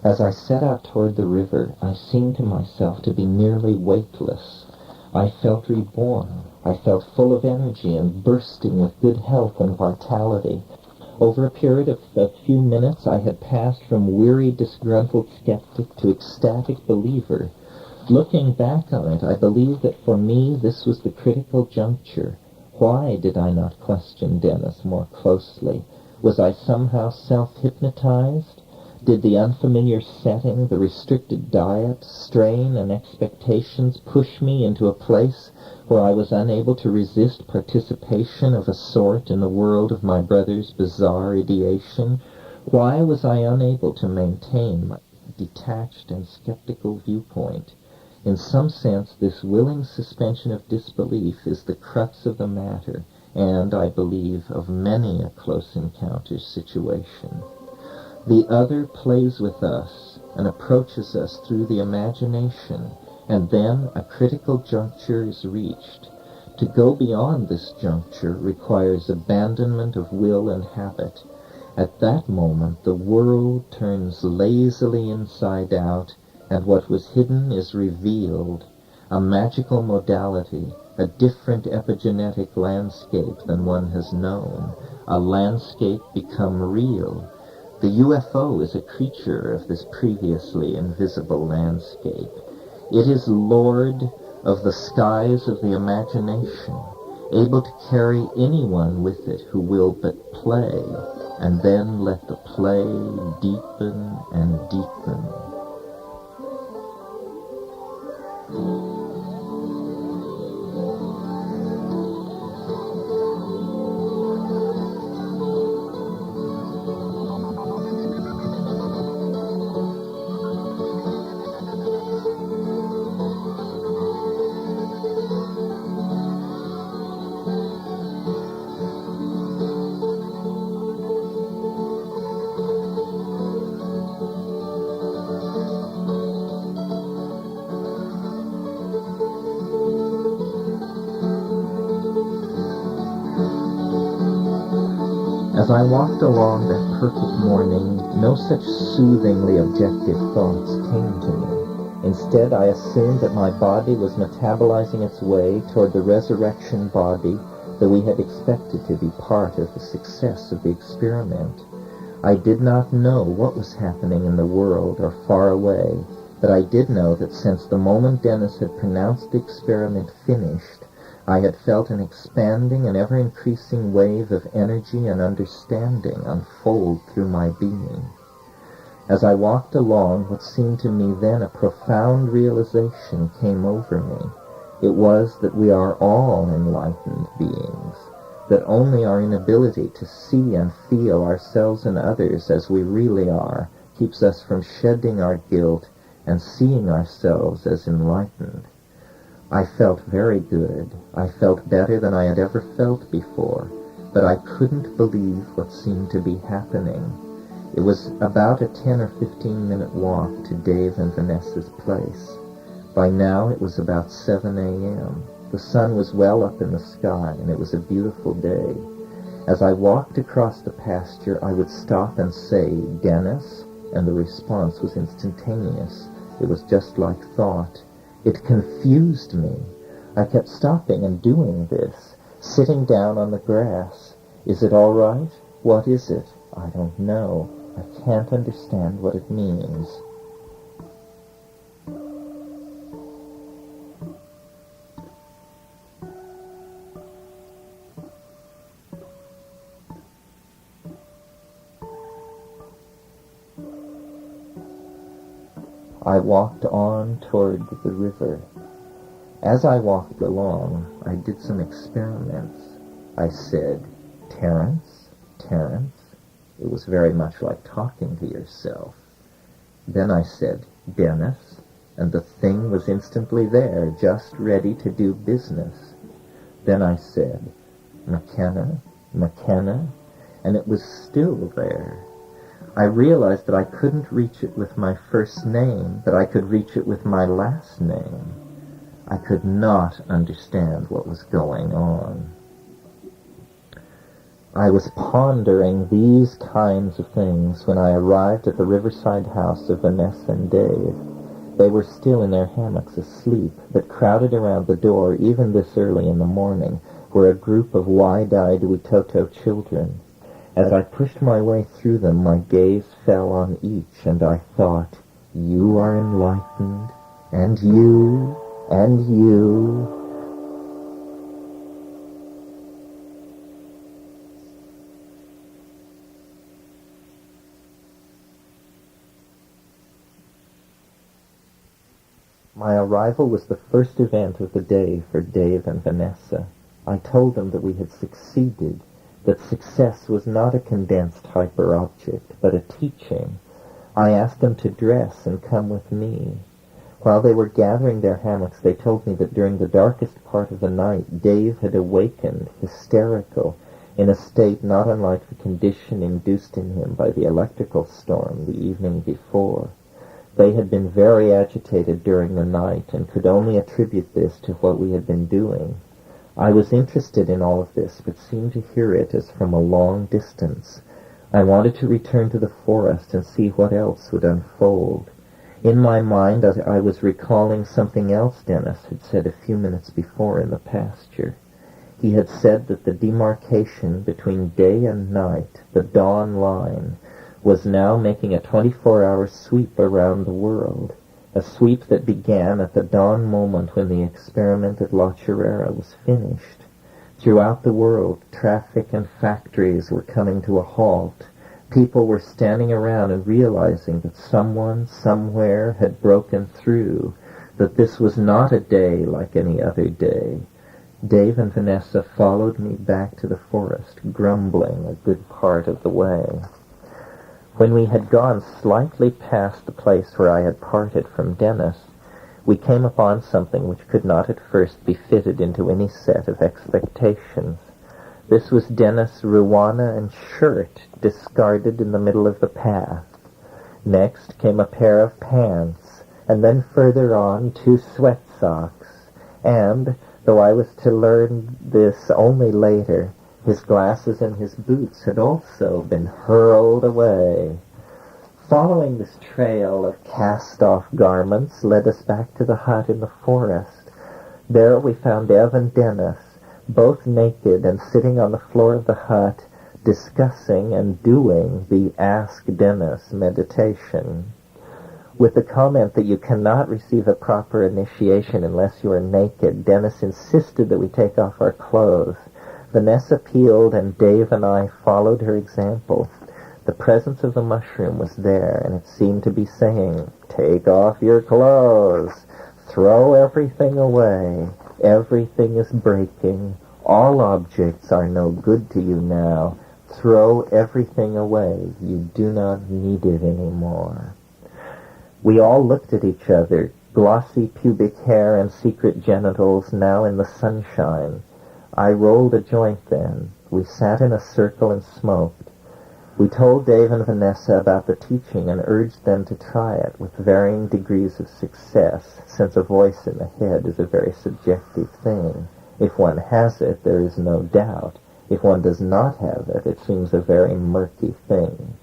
As I set out toward the river, I seemed to myself to be nearly weightless. I felt reborn. I felt full of energy and bursting with good health and vitality. Over a period of a few minutes, I had passed from weary, disgruntled skeptic to ecstatic believer. Looking back on it, I believe that for me this was the critical juncture. Why did I not question Dennis more closely? Was I somehow self-hypnotized? Did the unfamiliar setting, the restricted diet, strain, and expectations push me into a place where I was unable to resist participation of a sort in the world of my brother's bizarre ideation? Why was I unable to maintain my detached and skeptical viewpoint? In some sense, this willing suspension of disbelief is the crux of the matter, and, I believe, of many a close encounter situation. The other plays with us and approaches us through the imagination, and then a critical juncture is reached. To go beyond this juncture requires abandonment of will and habit. At that moment, the world turns lazily inside out, and what was hidden is revealed, a magical modality, a different epigenetic landscape than one has known, a landscape become real. The UFO is a creature of this previously invisible landscape. It is lord of the skies of the imagination, able to carry anyone with it who will but play, and then let the play deepen and deepen. As I walked along that perfect morning, no such soothingly objective thoughts came to me. Instead, I assumed that my body was metabolizing its way toward the resurrection body that we had expected to be part of the success of the experiment. I did not know what was happening in the world or far away, but I did know that since the moment Dennis had pronounced the experiment finished, I had felt an expanding and ever-increasing wave of energy and understanding unfold through my being. As I walked along, what seemed to me then a profound realization came over me. It was that we are all enlightened beings, that only our inability to see and feel ourselves and others as we really are keeps us from shedding our guilt and seeing ourselves as enlightened. I felt very good. I felt better than I had ever felt before, but I couldn't believe what seemed to be happening. It was about a 10 or 15-minute walk to Dave and Vanessa's place. By now it was about 7 a.m. The sun was well up in the sky, and it was a beautiful day. As I walked across the pasture, I would stop and say, "Dennis," and the response was instantaneous. It was just like thought. It confused me. I kept stopping and doing this, sitting down on the grass. Is it all right? What is it? I don't know. I can't understand what it means. I walked on toward the river. As I walked along, I did some experiments. I said, "Terence, Terence." It was very much like talking to yourself. Then I said, "Dennis," and the thing was instantly there, just ready to do business. Then I said, "McKenna, McKenna," and it was still there. I realized that I couldn't reach it with my first name, but I could reach it with my last name. I could not understand what was going on. I was pondering these kinds of things when I arrived at the riverside house of Vanessa and Dave. They were still in their hammocks asleep, but crowded around the door, even this early in the morning, were a group of wide-eyed Witoto children. As I pushed my way through them, my gaze fell on each, and I thought, you are enlightened, and you, and you. My arrival was the first event of the day for Dave and Vanessa. I told them that we had succeeded, that success was not a condensed hyper-object, but a teaching. I asked them to dress and come with me. While they were gathering their hammocks, they told me that during the darkest part of the night, Dave had awakened, hysterical, in a state not unlike the condition induced in him by the electrical storm the evening before. They had been very agitated during the night and could only attribute this to what we had been doing. I was interested in all of this, but seemed to hear it as from a long distance. I wanted to return to the forest and see what else would unfold. In my mind, I was recalling something else Dennis had said a few minutes before in the pasture. He had said that the demarcation between day and night, the dawn line, was now making a 24-hour sweep around the world, a sweep that began at the dawn moment when the experiment at La Chirera was finished. Throughout the world, traffic and factories were coming to a halt. People were standing around and realizing that someone, somewhere, had broken through, that this was not a day like any other day. Dave and Vanessa followed me back to the forest, grumbling a good part of the way. When we had gone slightly past the place where I had parted from Dennis, we came upon something which could not at first be fitted into any set of expectations. This was Dennis' ruana and shirt discarded in the middle of the path. Next came a pair of pants, and then further on 2 sweat socks, and, though I was to learn this only later, his glasses and his boots had also been hurled away. Following this trail of cast-off garments led us back to the hut in the forest. There we found Ev and Dennis, both naked and sitting on the floor of the hut, discussing and doing the Ask Dennis meditation. With the comment that you cannot receive a proper initiation unless you are naked, Dennis insisted that we take off our clothes. Vanessa peeled, and Dave and I followed her example. The presence of the mushroom was there, and it seemed to be saying, "Take off your clothes. Throw everything away. Everything is breaking. All objects are no good to you now. Throw everything away. You do not need it anymore." We all looked at each other, glossy pubic hair and secret genitals now in the sunshine. I rolled a joint then. We sat in a circle and smoked. We told Dave and Vanessa about the teaching and urged them to try it with varying degrees of success, since a voice in the head is a very subjective thing. If one has it, there is no doubt. If one does not have it, it seems a very murky thing.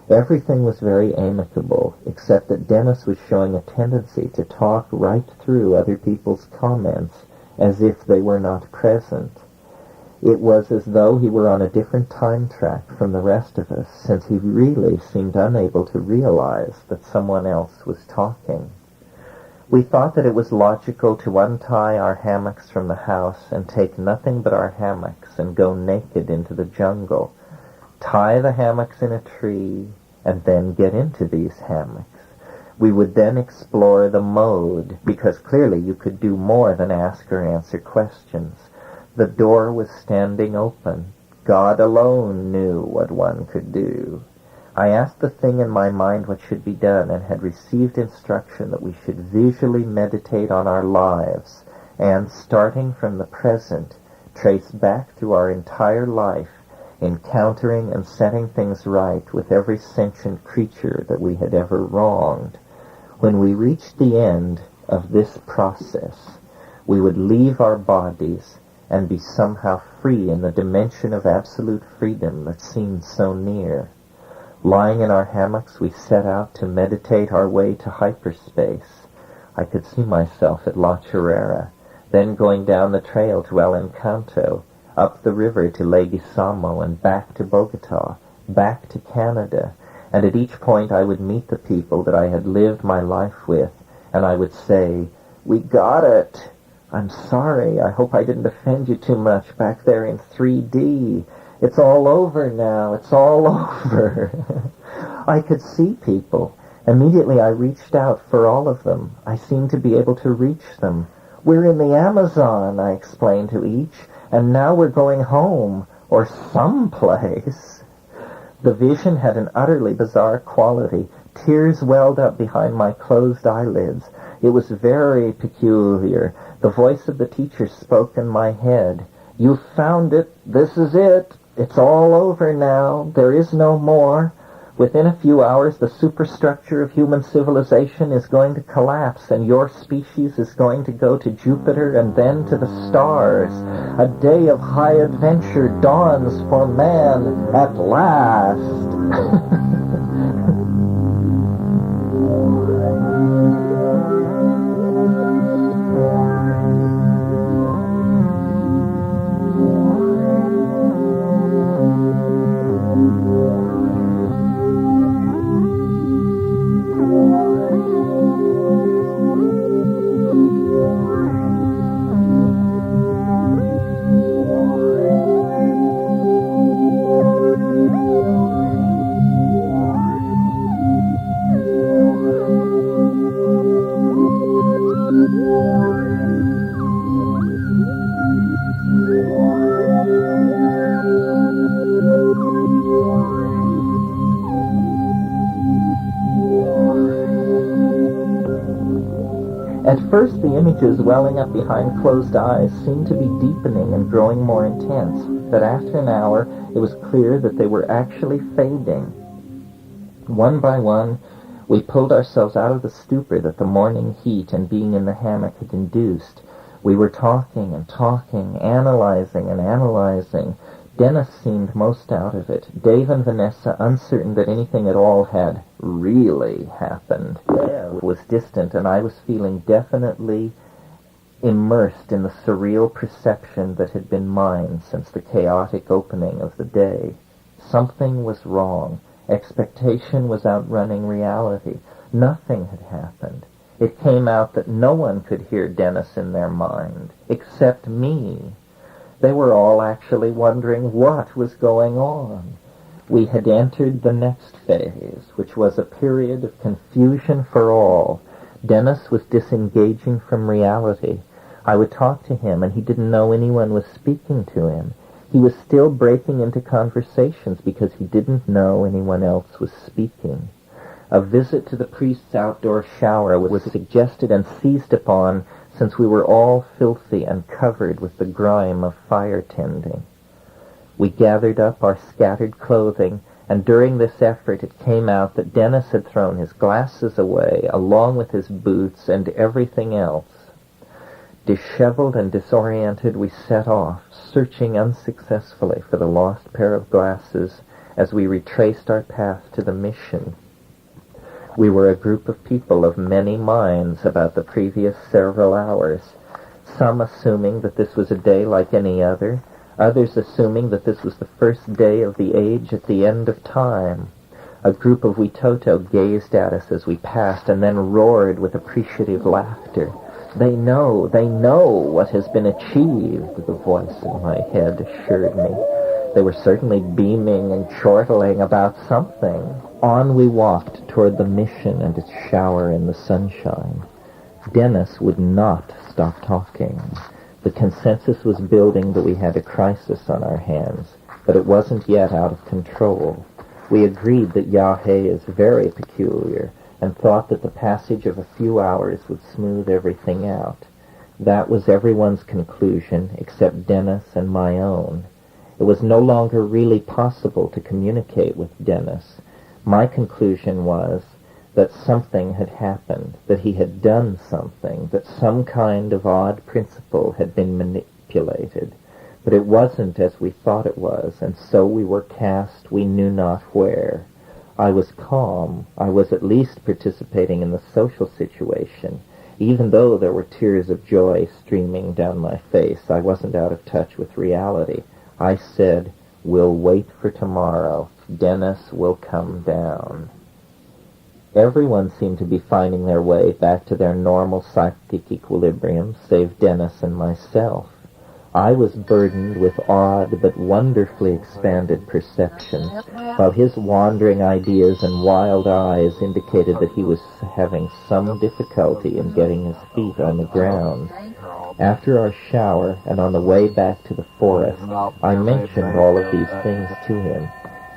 Everything was very amicable, except that Dennis was showing a tendency to talk right through other people's comments, as if they were not present. It was as though he were on a different time track from the rest of us, since he really seemed unable to realize that someone else was talking. We thought that it was logical to untie our hammocks from the house and take nothing but our hammocks and go naked into the jungle, tie the hammocks in a tree, and then get into these hammocks. We would then explore the mode, because clearly you could do more than ask or answer questions. The door was standing open. God alone knew what one could do. I asked the thing in my mind what should be done, and had received instruction that we should visually meditate on our lives, and, starting from the present, trace back through our entire life, encountering and setting things right with every sentient creature that we had ever wronged. When we reached the end of this process, we would leave our bodies and be somehow free in the dimension of absolute freedom that seemed so near. Lying in our hammocks, we set out to meditate our way to hyperspace. I could see myself at La Chorrera, then going down the trail to El Encanto, up the river to Leguizamo, and back to Bogota, back to Canada, and at each point I would meet the people that I had lived my life with, and I would say, "We got it. I'm sorry. I hope I didn't offend you too much back there in 3D. It's all over now. It's all over." I could see people. Immediately I reached out for all of them. I seemed to be able to reach them. "We're in the Amazon," I explained to each, "and now we're going home, or someplace." The vision had an utterly bizarre quality. Tears welled up behind my closed eyelids. It was very peculiar. The voice of the teacher spoke in my head. "You've found it. This is it. It's all over now. There is no more. Within a few hours, the superstructure of human civilization is going to collapse, and your species is going to go to Jupiter and then to the stars. A day of high adventure dawns for man at last." At first, the images welling up behind closed eyes seemed to be deepening and growing more intense, but after an hour, it was clear that they were actually fading. One by one, we pulled ourselves out of the stupor that the morning heat and being in the hammock had induced. We were talking and talking, analyzing and analyzing. Dennis seemed most out of it. Dave and Vanessa, uncertain that anything at all had really happened, was distant, and I was feeling definitely immersed in the surreal perception that had been mine since the chaotic opening of the day. Something was wrong. Expectation was outrunning reality. Nothing had happened. It came out that no one could hear Dennis in their mind, except me. They were all actually wondering what was going on. We had entered the next phase, which was a period of confusion for all. Dennis was disengaging from reality. I would talk to him, and he didn't know anyone was speaking to him. He was still breaking into conversations because he didn't know anyone else was speaking. A visit to the priest's outdoor shower was suggested and seized upon, since we were all filthy and covered with the grime of fire tending. We gathered up our scattered clothing, and during this effort it came out that Dennis had thrown his glasses away, along with his boots and everything else. Disheveled and disoriented, we set off, searching unsuccessfully for the lost pair of glasses as we retraced our path to the mission. We were a group of people of many minds about the previous several hours, some assuming that this was a day like any other, others assuming that this was the first day of the age at the end of time. A group of Witoto gazed at us as we passed and then roared with appreciative laughter. They know what has been achieved," the voice in my head assured me. They were certainly beaming and chortling about something. On we walked toward the mission and its shower in the sunshine. Dennis would not stop talking. The consensus was building that we had a crisis on our hands, but it wasn't yet out of control. We agreed that Yahé is very peculiar, and thought that the passage of a few hours would smooth everything out. That was everyone's conclusion, except Dennis and my own. It was no longer really possible to communicate with Dennis. My conclusion was that something had happened, that he had done something, that some kind of odd principle had been manipulated. But it wasn't as we thought it was, and so we were cast we knew not where. I was calm. I was at least participating in the social situation. Even though there were tears of joy streaming down my face, I wasn't out of touch with reality. I said, "We'll wait for tomorrow. Dennis will come down." Everyone seemed to be finding their way back to their normal psychic equilibrium, save Dennis and myself. I was burdened with odd but wonderfully expanded perceptions, while his wandering ideas and wild eyes indicated that he was having some difficulty in getting his feet on the ground. After our shower, and on the way back to the forest, I mentioned all of these things to him,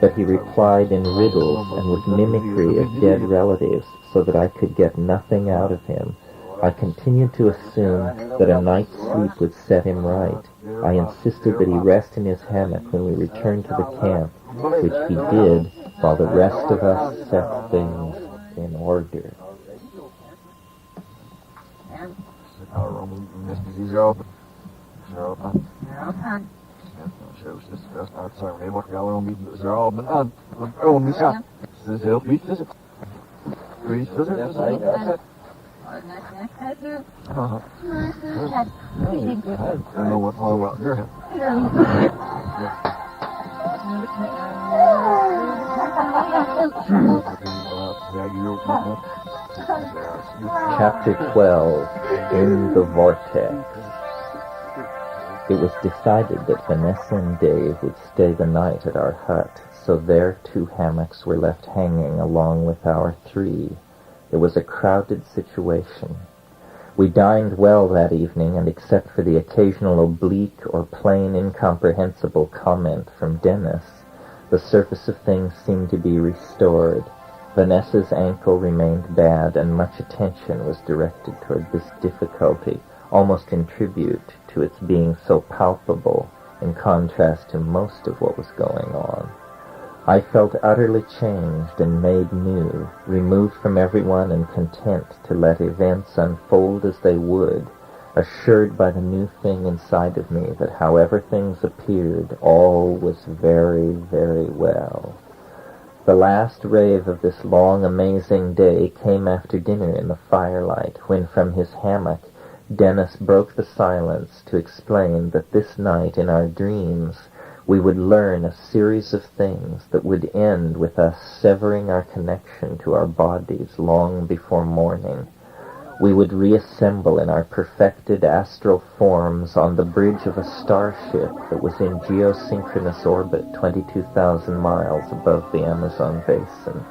but he replied in riddles and with mimicry of dead relatives, so that I could get nothing out of him. I continued to assume that a night's sleep would set him right. I insisted that he rest in his hammock when we returned to the camp, which he did, while the rest of us set things in order. Chapter 12, In the Vortex. It was decided that Vanessa and Dave would stay the night at our hut, so their 2 hammocks were left hanging along with our 3. It was a crowded situation. We dined well that evening, and except for the occasional oblique or plain incomprehensible comment from Dennis, the surface of things seemed to be restored. Vanessa's ankle remained bad, and much attention was directed toward this difficulty, almost in tribute to its being so palpable in contrast to most of what was going on. I felt utterly changed and made new, removed from everyone and content to let events unfold as they would, assured by the new thing inside of me that however things appeared, all was very, very well. The last rave of this long, amazing day came after dinner in the firelight, when from his hammock Dennis broke the silence to explain that this night in our dreams we would learn a series of things that would end with us severing our connection to our bodies long before morning. We would reassemble in our perfected astral forms on the bridge of a starship that was in geosynchronous orbit 22,000 miles above the Amazon basin.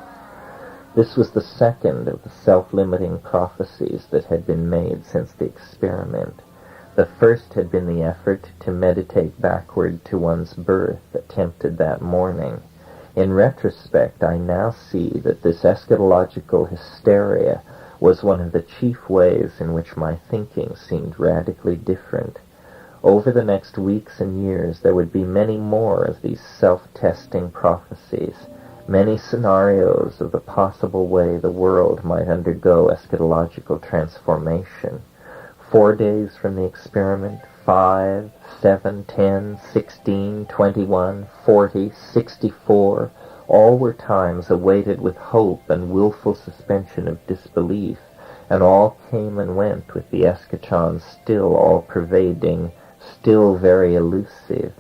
This was the second of the self-limiting prophecies that had been made since the experiment. The first had been the effort to meditate backward to one's birth, attempted that morning. In retrospect, I now see that this eschatological hysteria was one of the chief ways in which my thinking seemed radically different. Over the next weeks and years, there would be many more of these self-testing prophecies, many scenarios of the possible way the world might undergo eschatological transformation. 4 days from the experiment, 5, 7, 10, 16, 21, 40, 64, all were times awaited with hope and willful suspension of disbelief, and all came and went with the eschaton still all-pervading, still very elusive.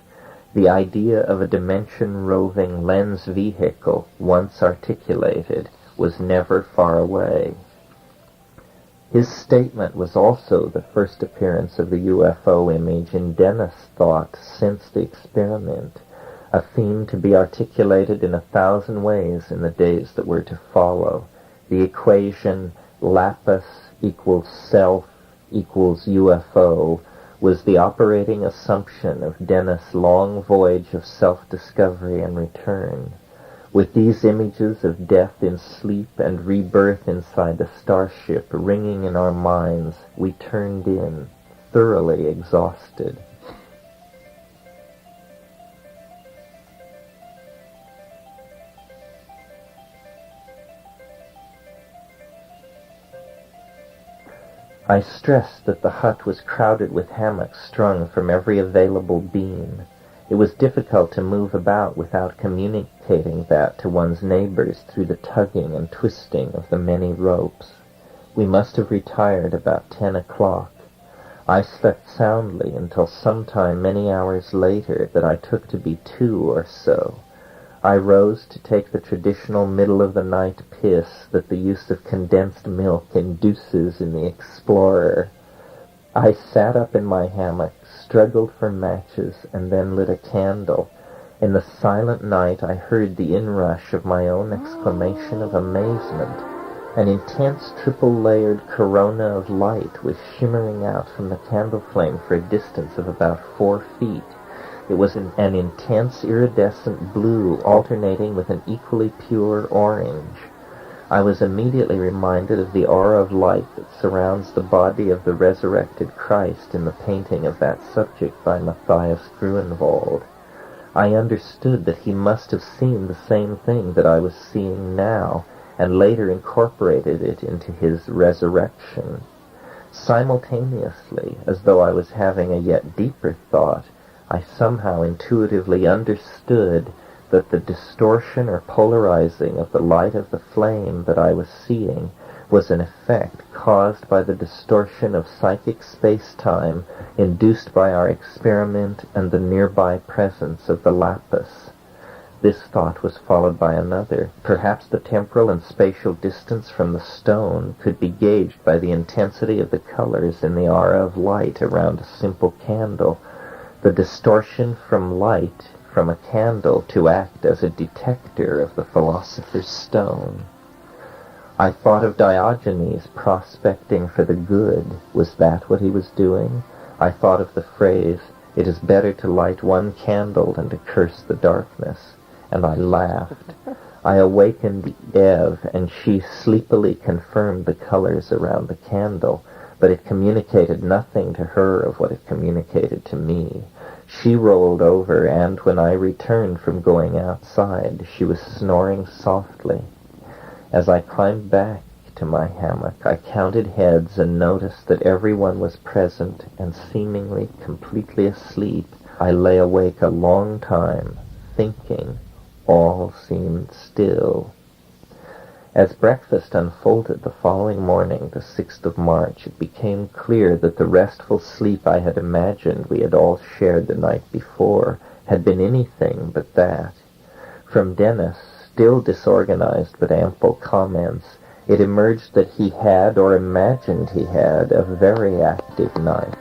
The idea of a dimension-roving lens vehicle, once articulated, was never far away. His statement was also the first appearance of the UFO image in Dennis' thought since the experiment, a theme to be articulated in 1,000 ways in the days that were to follow. The equation Lapis equals self equals UFO was the operating assumption of Dennis' long voyage of self-discovery and return. With these images of death in sleep and rebirth inside the starship ringing in our minds, we turned in, thoroughly exhausted. I stressed that the hut was crowded with hammocks strung from every available beam. It was difficult to move about without communicating that to one's neighbors through the tugging and twisting of the many ropes. We must have retired about 10 o'clock. I slept soundly until sometime many hours later that I took to be 2 or so. I rose to take the traditional middle-of-the-night piss that the use of condensed milk induces in the explorer. I sat up in my hammock, struggled for matches, and then lit a candle. In the silent night I heard the inrush of my own exclamation of amazement. An intense triple-layered corona of light was shimmering out from the candle flame for a distance of about 4 feet. It was an intense iridescent blue alternating with an equally pure orange. I was immediately reminded of the aura of light that surrounds the body of the resurrected Christ in the painting of that subject by Matthias Grunewald. I understood that he must have seen the same thing that I was seeing now, and later incorporated it into his resurrection. Simultaneously, as though I was having a yet deeper thought, I somehow intuitively understood that the distortion or polarizing of the light of the flame that I was seeing was an effect caused by the distortion of psychic space-time induced by our experiment and the nearby presence of the lapis. This thought was followed by another. Perhaps the temporal and spatial distance from the stone could be gauged by the intensity of the colors in the aura of light around a simple candle. The distortion from light from a candle to act as a detector of the philosopher's stone. I thought of Diogenes prospecting for the good. Was that what he was doing? I thought of the phrase, "It is better to light one candle than to curse the darkness," and I laughed. I awakened Eve, and she sleepily confirmed the colors around the candle, but it communicated nothing to her of what it communicated to me. She rolled over, and when I returned from going outside, she was snoring softly. As I climbed back to my hammock, I counted heads and noticed that everyone was present and seemingly completely asleep. I lay awake a long time, thinking. All seemed still. As breakfast unfolded the following morning, the 6th of March, it became clear that the restful sleep I had imagined we had all shared the night before had been anything but that. From Dennis, still disorganized but ample comments, it emerged that he had, or imagined he had, a very active night.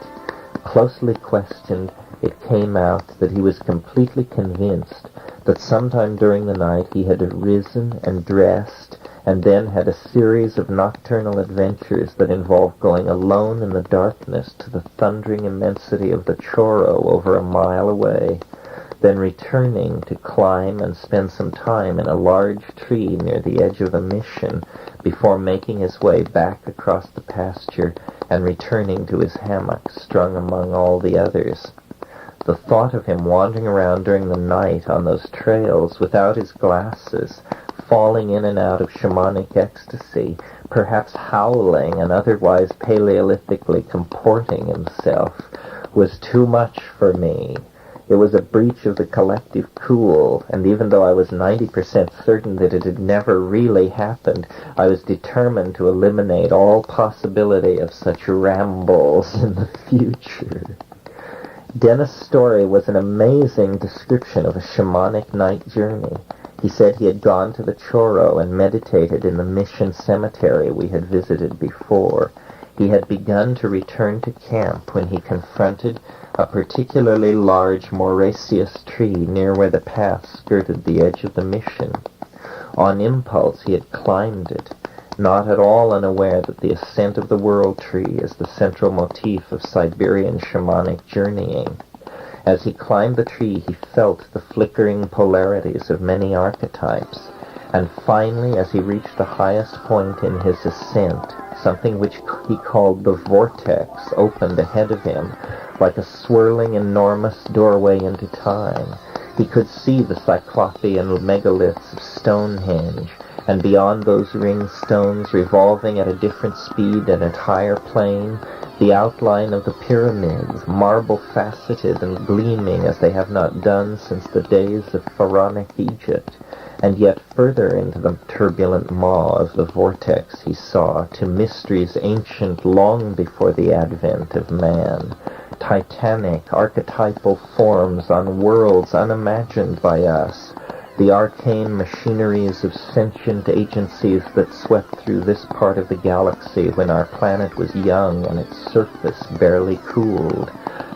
Closely questioned, it came out that he was completely convinced that sometime during the night he had risen and dressed and then had a series of nocturnal adventures that involved going alone in the darkness to the thundering immensity of the Choro over a mile away, then returning to climb and spend some time in a large tree near the edge of the mission before making his way back across the pasture and returning to his hammock strung among all the others. The thought of him wandering around during the night on those trails without his glasses, falling in and out of shamanic ecstasy, perhaps howling and otherwise paleolithically comporting himself, was too much for me. It was a breach of the collective cool, and even though I was 90% certain that it had never really happened, I was determined to eliminate all possibility of such rambles in the future. Dennis' story was an amazing description of a shamanic night journey. He said he had gone to the Choro and meditated in the mission cemetery we had visited before. He had begun to return to camp when he confronted a particularly large moraceous tree near where the path skirted the edge of the mission. On impulse he had climbed it, not at all unaware that the ascent of the world tree is the central motif of Siberian shamanic journeying. As he climbed the tree, he felt the flickering polarities of many archetypes, and finally, as he reached the highest point in his ascent, something which he called the vortex opened ahead of him, like a swirling enormous doorway into time. He could see the Cyclopean megaliths of Stonehenge, and beyond those ring stones, revolving at a different speed and at higher plane, the outline of the pyramids, marble-faceted and gleaming as they have not done since the days of pharaonic Egypt, and yet further into the turbulent maw of the vortex he saw, to mysteries ancient long before the advent of man, titanic, archetypal forms on worlds unimagined by us, the arcane machineries of sentient agencies that swept through this part of the galaxy when our planet was young and its surface barely cooled.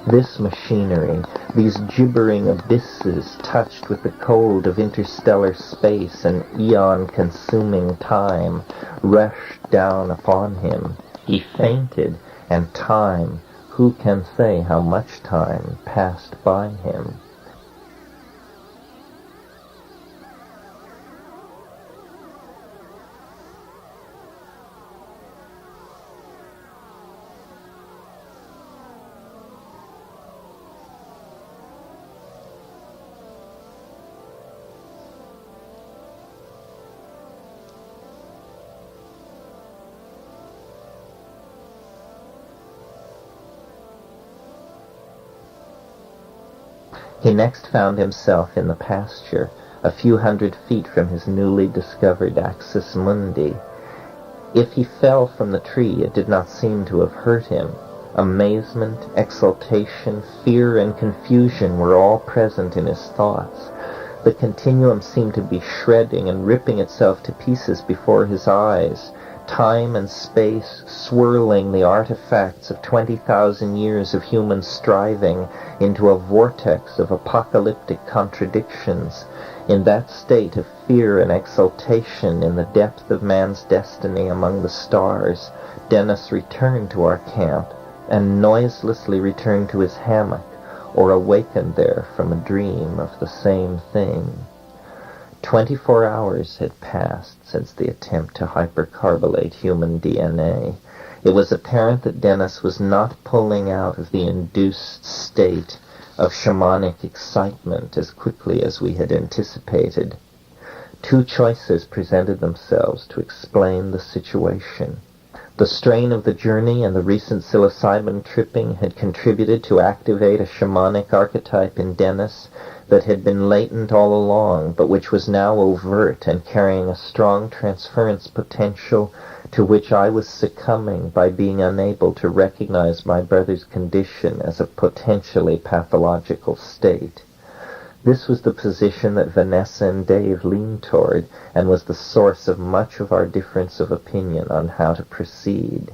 This machinery, these gibbering abysses touched with the cold of interstellar space and eon-consuming time, rushed down upon him. He fainted, and time, who can say how much time, passed by him? He next found himself in the pasture, a few hundred feet from his newly discovered axis mundi. If he fell from the tree, it did not seem to have hurt him. Amazement, exultation, fear, and confusion were all present in his thoughts. The continuum seemed to be shredding and ripping itself to pieces before his eyes. Time and space swirling the artifacts of 20,000 years of human striving into a vortex of apocalyptic contradictions. In that state of fear and exultation in the depth of man's destiny among the stars, Dennis returned to our camp and noiselessly returned to his hammock, or awakened there from a dream of the same thing. 24 hours had passed since the attempt to hypercarbolate human DNA. It was apparent that Dennis was not pulling out of the induced state of shamanic excitement as quickly as we had anticipated. Two choices presented themselves to explain the situation. The strain of the journey and the recent psilocybin tripping had contributed to activate a shamanic archetype in Dennis that had been latent all along, but which was now overt and carrying a strong transference potential to which I was succumbing by being unable to recognize my brother's condition as a potentially pathological state. This was the position that Vanessa and Dave leaned toward, and was the source of much of our difference of opinion on how to proceed.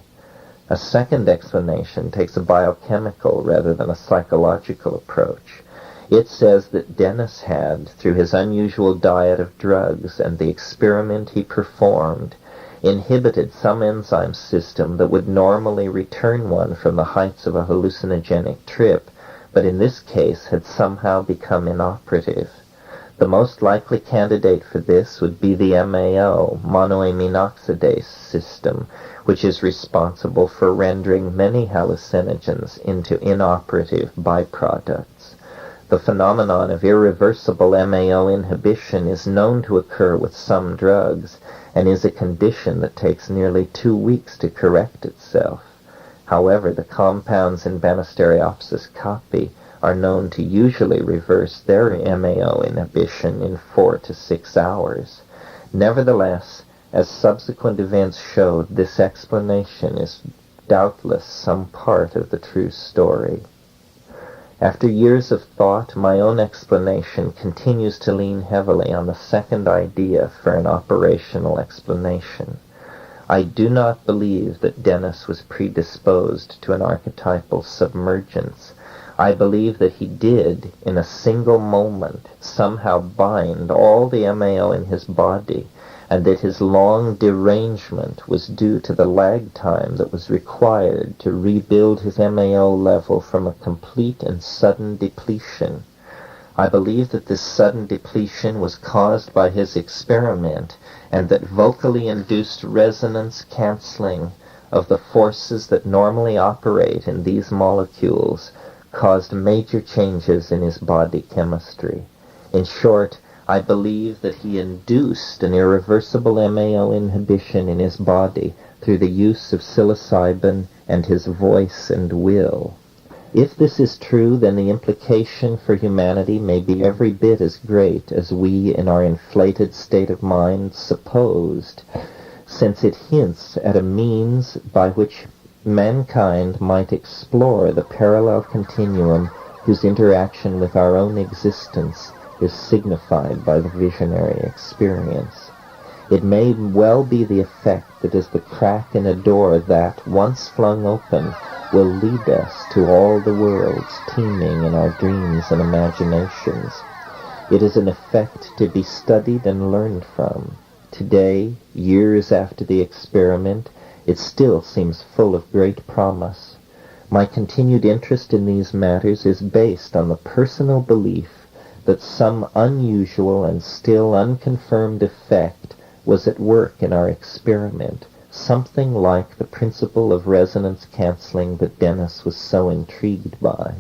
A second explanation takes a biochemical rather than a psychological approach. It says that Dennis had, through his unusual diet of drugs and the experiment he performed, inhibited some enzyme system that would normally return one from the heights of a hallucinogenic trip, but in this case had somehow become inoperative. The most likely candidate for this would be the MAO, monoamine oxidase system, which is responsible for rendering many hallucinogens into inoperative byproducts. The phenomenon of irreversible MAO inhibition is known to occur with some drugs, and is a condition that takes nearly 2 weeks to correct itself. However, the compounds in Banisteriopsis caapi are known to usually reverse their MAO inhibition in 4 to 6 hours. Nevertheless, as subsequent events showed, this explanation is doubtless some part of the true story. After years of thought, my own explanation continues to lean heavily on the second idea for an operational explanation. I do not believe that Dennis was predisposed to an archetypal submergence. I believe that he did, in a single moment, somehow bind all the MAO in his body, and that his long derangement was due to the lag time that was required to rebuild his MAO level from a complete and sudden depletion. I believe that this sudden depletion was caused by his experiment, and that vocally induced resonance cancelling of the forces that normally operate in these molecules caused major changes in his body chemistry. In short, I believe that he induced an irreversible MAO inhibition in his body through the use of psilocybin and his voice and will. If this is true, then the implication for humanity may be every bit as great as we in our inflated state of mind supposed, since it hints at a means by which mankind might explore the parallel continuum whose interaction with our own existence is signified by the visionary experience. It may well be the effect that is the crack in a door that, once flung open, will lead us to all the worlds teeming in our dreams and imaginations. It is an effect to be studied and learned from. Today, years after the experiment, it still seems full of great promise. My continued interest in these matters is based on the personal belief that some unusual and still unconfirmed effect was at work in our experiment, something like the principle of resonance canceling that Dennis was so intrigued by.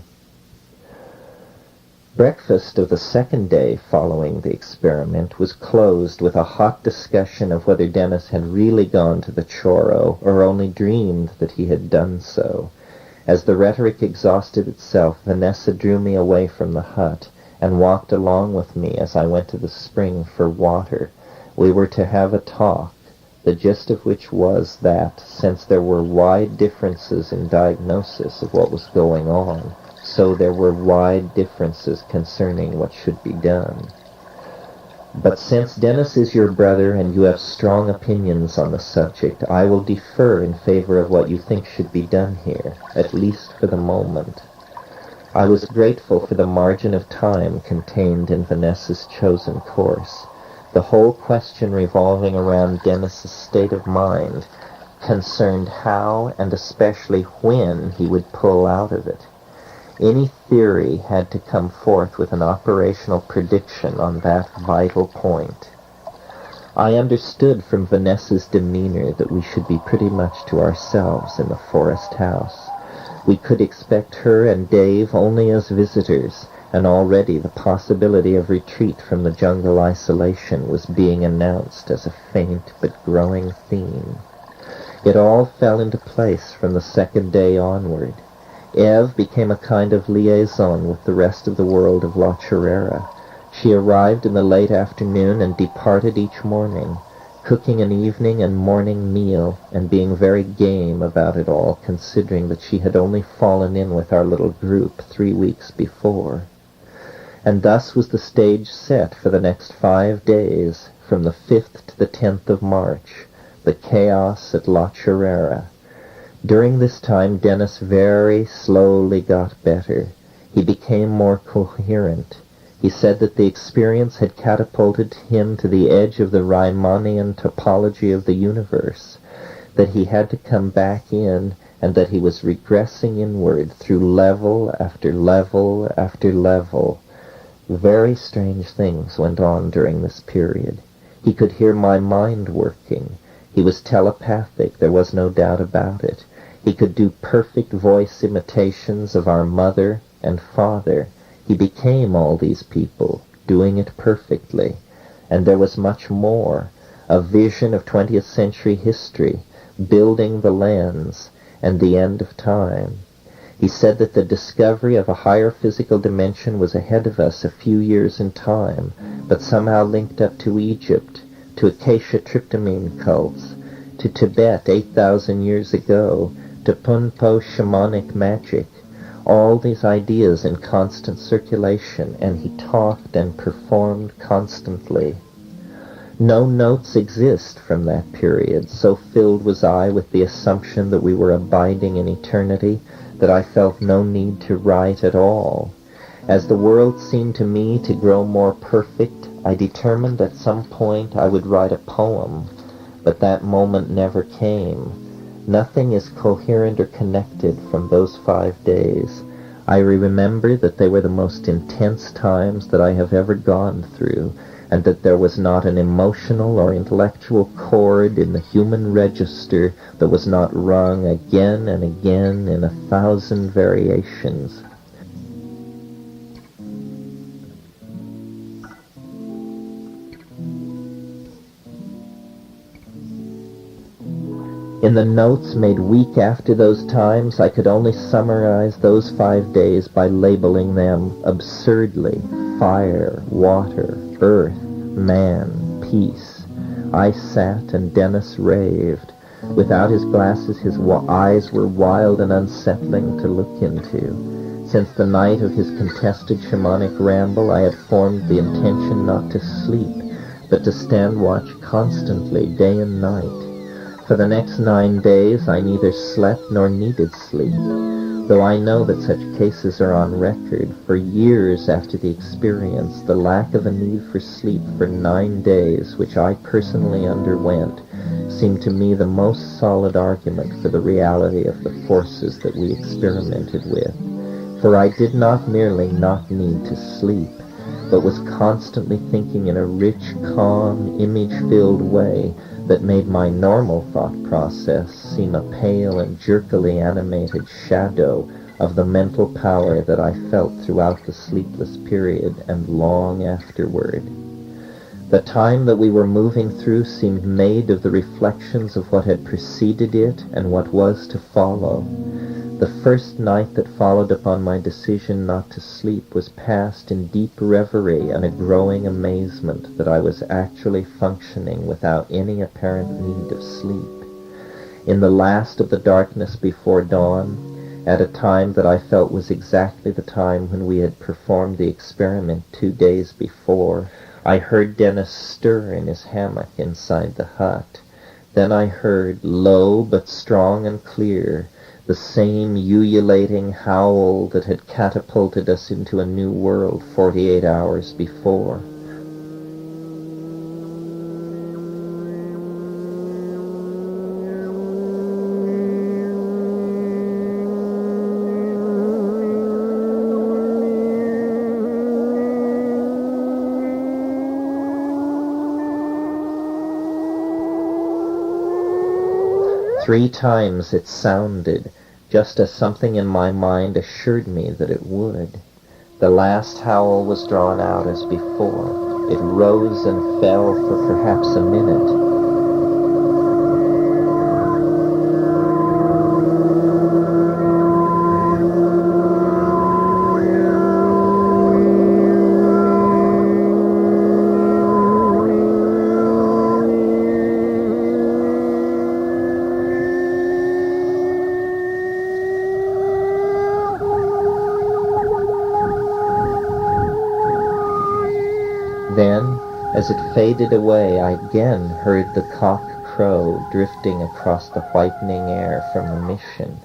Breakfast of the second day following the experiment was closed with a hot discussion of whether Dennis had really gone to the Choro or only dreamed that he had done so. As the rhetoric exhausted itself, Vanessa drew me away from the hut and walked along with me as I went to the spring for water. We were to have a talk, the gist of which was that, since there were wide differences in diagnosis of what was going on, so there were wide differences concerning what should be done. But since Dennis is your brother and you have strong opinions on the subject, I will defer in favor of what you think should be done here, at least for the moment. I was grateful for the margin of time contained in Vanessa's chosen course. The whole question revolving around Dennis's state of mind concerned how and especially when he would pull out of it. Any theory had to come forth with an operational prediction on that vital point. I understood from Vanessa's demeanor that we should be pretty much to ourselves in the forest house. We could expect her and Dave only as visitors, and already the possibility of retreat from the jungle isolation was being announced as a faint but growing theme. It all fell into place from the second day onward. Eve became a kind of liaison with the rest of the world of La Chorrera. She arrived in the late afternoon and departed each morning, cooking an evening and morning meal and being very game about it all, considering that she had only fallen in with our little group 3 weeks before. And thus was the stage set for the next 5 days, from the 5th to the 10th of March, the chaos at La Chorrera. During this time, Dennis very slowly got better. He became more coherent. He said that the experience had catapulted him to the edge of the Riemannian topology of the universe, that he had to come back in, and that he was regressing inward through level after level after level. Very strange things went on during this period. He could hear my mind working. He was telepathic, there was no doubt about it. He could do perfect voice imitations of our mother and father. He became all these people, doing it perfectly. And there was much more, a vision of 20th century history, building the lens, and the end of time. He said that the discovery of a higher physical dimension was ahead of us a few years in time, but somehow linked up to Egypt, to acacia tryptamine cults, to Tibet 8,000 years ago, to Punpo shamanic magic, all these ideas in constant circulation, and he talked and performed constantly. No notes exist from that period. So filled was I with the assumption that we were abiding in eternity that I felt no need to write at all. As the world seemed to me to grow more perfect, I determined at some point I would write a poem, but that moment never came. Nothing is coherent or connected from those 5 days. I remember that they were the most intense times that I have ever gone through, and that there was not an emotional or intellectual chord in the human register that was not rung again and again in 1,000 variations. In the notes made week after those times, I could only summarize those 5 days by labeling them absurdly: fire, water, earth, man, peace. I sat and Dennis raved. Without his glasses, his eyes were wild and unsettling to look into. Since the night of his contested shamanic ramble, I had formed the intention not to sleep, but to stand watch constantly, day and night. For the next 9 days, I neither slept nor needed sleep, though I know that such cases are on record. For years after the experience, the lack of a need for sleep for 9 days, which I personally underwent, seemed to me the most solid argument for the reality of the forces that we experimented with. For I did not merely not need to sleep, but was constantly thinking in a rich, calm, image-filled way that made my normal thought process seem a pale and jerkily animated shadow of the mental power that I felt throughout the sleepless period and long afterward. The time that we were moving through seemed made of the reflections of what had preceded it and what was to follow. The first night that followed upon my decision not to sleep was passed in deep reverie and a growing amazement that I was actually functioning without any apparent need of sleep. In the last of the darkness before dawn, at a time that I felt was exactly the time when we had performed the experiment 2 days before, I heard Dennis stir in his hammock inside the hut. Then I heard, low but strong and clear, the same ululating howl that had catapulted us into a new world 48 hours before. Three times it sounded, just as something in my mind assured me that it would. The last howl was drawn out as before. It rose and fell for perhaps a minute. Then, as it faded away, I again heard the cock crow drifting across the whitening air from the mission.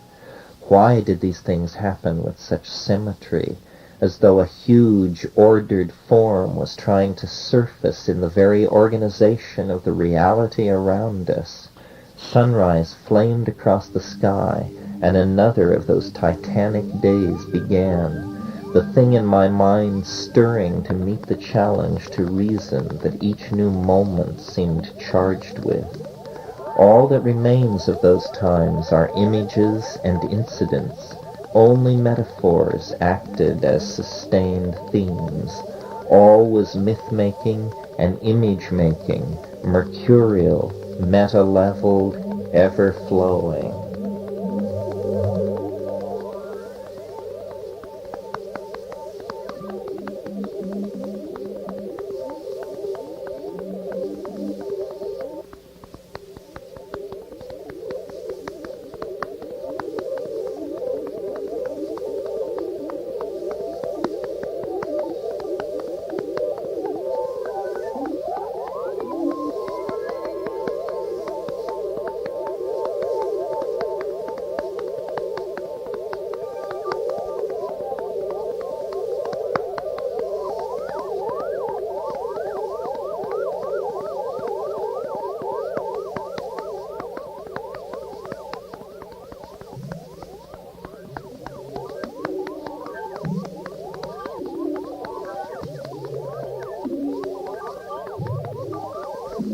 Why did these things happen with such symmetry, as though a huge, ordered form was trying to surface in the very organization of the reality around us? Sunrise flamed across the sky, and another of those titanic days began. The thing in my mind stirring to meet the challenge to reason that each new moment seemed charged with. All that remains of those times are images and incidents, only metaphors acted as sustained themes. All was myth-making and image-making, mercurial, meta-leveled, ever-flowing.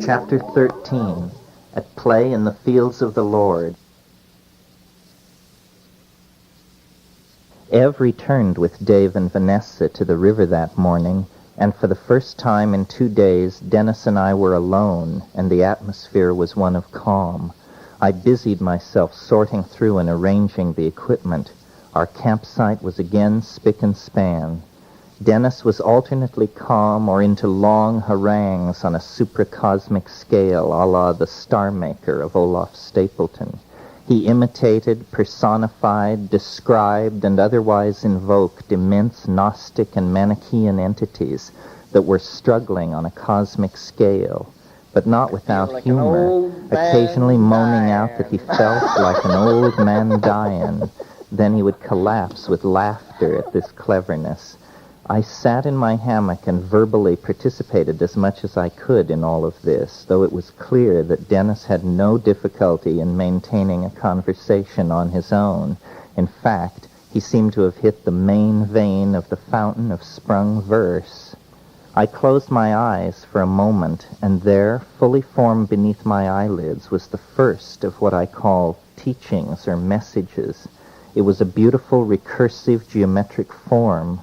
Chapter 13, At Play in the Fields of the Lord. Ev returned with Dave and Vanessa to the river that morning, and for the first time in 2 days, Dennis and I were alone, and the atmosphere was one of calm. I busied myself sorting through and arranging the equipment. Our campsite was again spick and span. Dennis was alternately calm or into long harangues on a supracosmic scale, a la the Star Maker of Olaf Stapleton. He imitated, personified, described, and otherwise invoked immense Gnostic and Manichaean entities that were struggling on a cosmic scale, but not without humor, occasionally moaning out that he felt like an old man dying. Then he would collapse with laughter at this cleverness. I sat in my hammock and verbally participated as much as I could in all of this, though it was clear that Dennis had no difficulty in maintaining a conversation on his own. In fact, he seemed to have hit the main vein of the fountain of sprung verse. I closed my eyes for a moment, and there, fully formed beneath my eyelids, was the first of what I call teachings or messages. It was a beautiful, recursive, geometric form.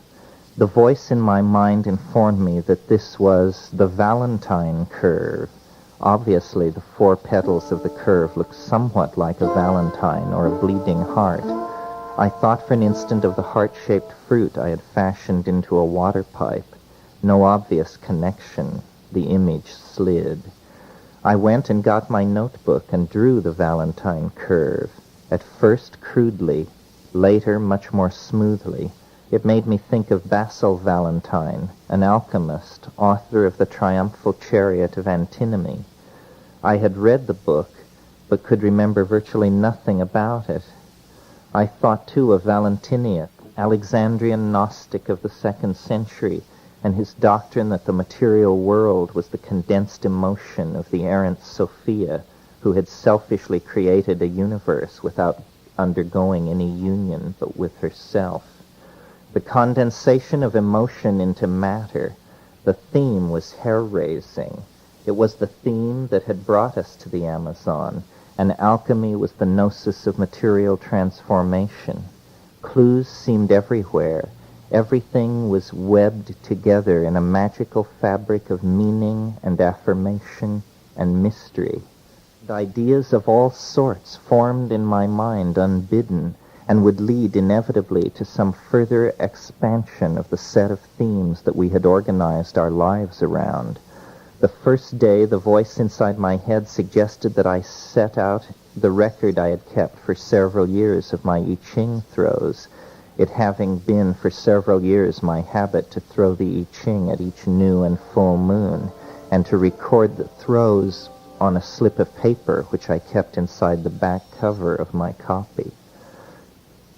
The voice in my mind informed me that this was the Valentine curve. Obviously, the 4 petals of the curve looked somewhat like a valentine or a bleeding heart. I thought for an instant of the heart-shaped fruit I had fashioned into a water pipe. No obvious connection. The image slid. I went and got my notebook and drew the Valentine curve, at first crudely, later much more smoothly. It made me think of Basil Valentine, an alchemist, author of The Triumphal Chariot of Antinomy. I had read the book, but could remember virtually nothing about it. I thought, too, of Valentinius, Alexandrian Gnostic of the 2nd century, and his doctrine that the material world was the condensed emotion of the errant Sophia, who had selfishly created a universe without undergoing any union but with herself. The condensation of emotion into matter, the theme was hair-raising. It was the theme that had brought us to the Amazon, and alchemy was the gnosis of material transformation. Clues seemed everywhere. Everything was webbed together in a magical fabric of meaning and affirmation and mystery. The ideas of all sorts formed in my mind unbidden, and would lead inevitably to some further expansion of the set of themes that we had organized our lives around. The first day, the voice inside my head suggested that I set out the record I had kept for several years of my I Ching throws, it having been for several years my habit to throw the I Ching at each new and full moon, and to record the throws on a slip of paper which I kept inside the back cover of my copy.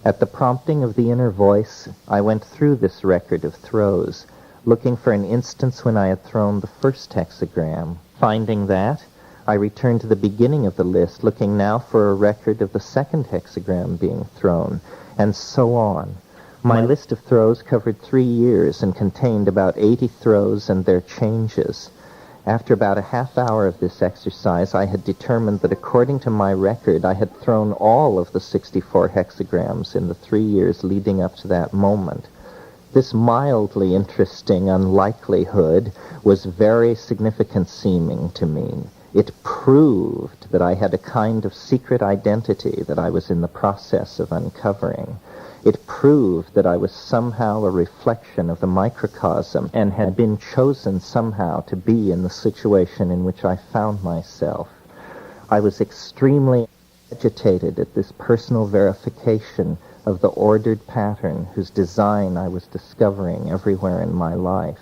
At the prompting of the inner voice, I went through this record of throws, looking for an instance when I had thrown the first hexagram. Finding that, I returned to the beginning of the list, looking now for a record of the second hexagram being thrown, and so on. My list of throws covered 3 years and contained about 80 throws and their changes. After about a half hour of this exercise, I had determined that according to my record, I had thrown all of the 64 hexagrams in the 3 years leading up to that moment. This mildly interesting unlikelihood was very significant seeming to me. It proved that I had a kind of secret identity that I was in the process of uncovering. It proved that I was somehow a reflection of the microcosm and had been chosen somehow to be in the situation in which I found myself. I was extremely agitated at this personal verification of the ordered pattern whose design I was discovering everywhere in my life.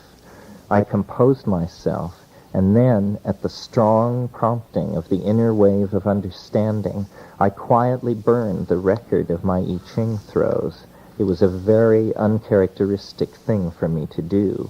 I composed myself, and then, at the strong prompting of the inner wave of understanding, I quietly burned the record of my I Ching throws. It was a very uncharacteristic thing for me to do.